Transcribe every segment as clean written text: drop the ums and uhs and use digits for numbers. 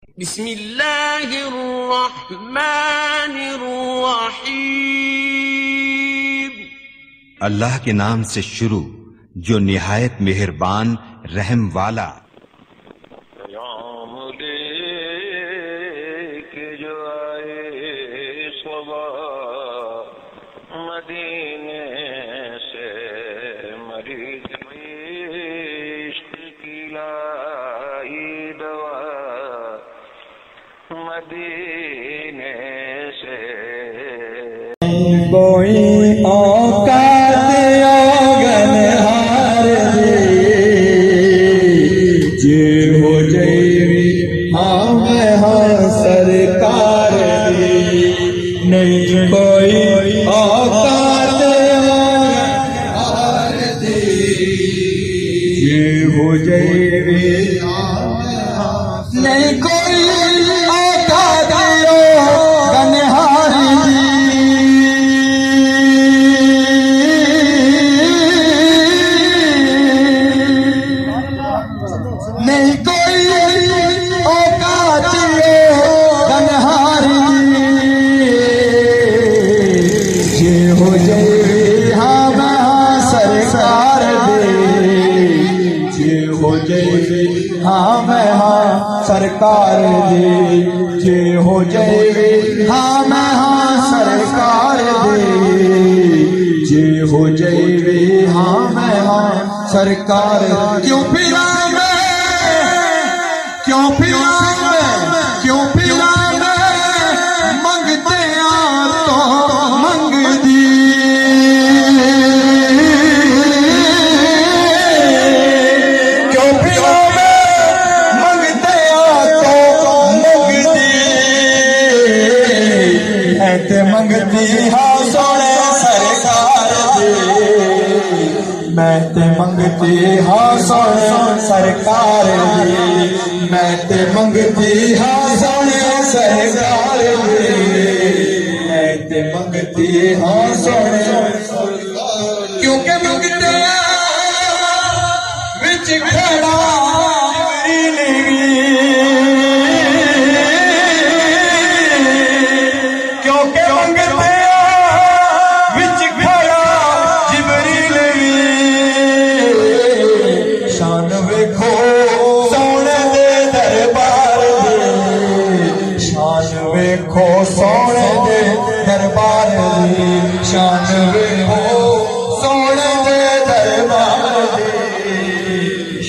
बिस्मिल्लाहिर्रहमानिर्रहीम। अल्लाह के नाम से शुरू जो निहायत मेहरबान रहम वाला। मदीने से मरीज इश्क की लाई दवा, मदीने से कोई औकात औगनहार दे जे हो जैवी हम हाँ सरकार दे। नहीं कोई औकात औगनहार दे जे हो जैवी नहीं कोई औकात औगनहार नहीं कोई औकात गनहारी जे हो जाए हम हाँ सरकार दे जे हो जाए हम हाँ सरकार दे जे हो जाए हम हाँ सरकार दे जे हो जाए हम हाँ सरकार। क्यों फिरा क्यों फिरा मंगते आ तो मंग दी क्यों फिरा मंगते आ तो मंग दी ऐते मंगती हाँ सोने सरकार दे मैं ते मंगती हाँ सोने सरकार दे मैं ते मंगती हाँ सोने सरकार दे मैं ते मंगती हाँ सोने क्योंकि मंगते विच खड़ा क्योंकि मंगते विच खड़ा जिबरील शान वेखो सोने दे दरबार दे शान वेखो सोने दे दरबार दे शान वेखो सोने दे दरबार दे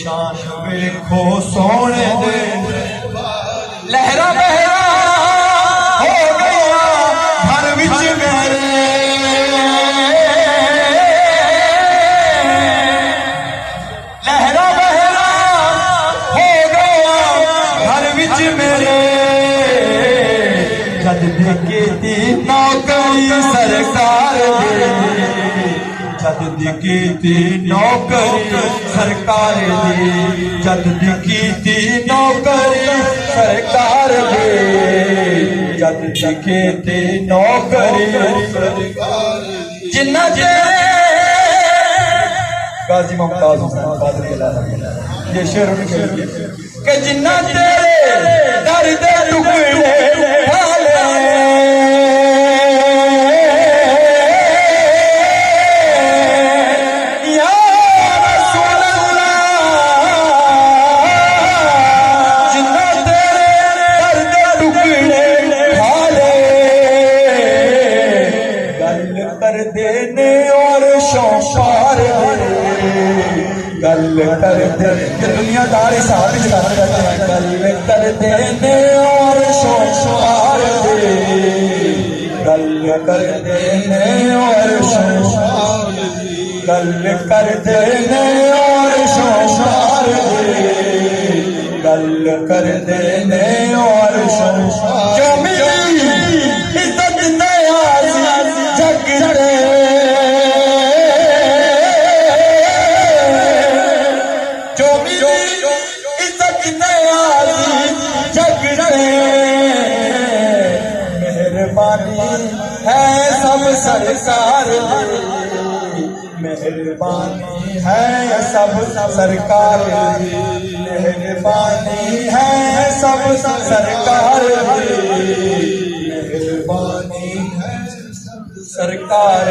शान वेखो सोने दे लहरा बहरा हो गया घर विच मेरे लहरा बहरा हो गया घर विच मेरे जद देखे दी नौकरी सरकार दे जद दिखी थी नौकरी सरकार दे जद दिखी थी नौकरी सरकार दे जद दिखे थी नौकरी जिन्ना तेरे गाजी मुमताज हुसैन कादरी ये शेर उनके लिए कि जिन्ना तेरे दर दे टुकड़े खाले या रसूल अल्लाह जिन्ना तेरे दर दे टुकड़े खाले गल कर देने और शौशार गल कर दे दुनियादार हिसाब चलाने रहते हैं गल कर देने और शौशार दे गल कर देने और शौशार गल कर देने और शौशार दे गल कर देने और शौशार जो मेरी इज्जत नयाज जग दे मेहरबानी है सब सरकार मेहरबानी है सब सरकार मेहरबानी है सब सरकार मेहरबानी है सरकार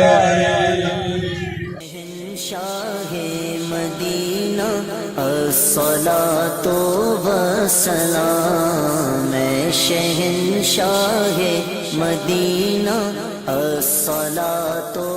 शहंशाहे मदीना अस्सलातो वस्सलाम शहंशाहे मदीना अस्सलातो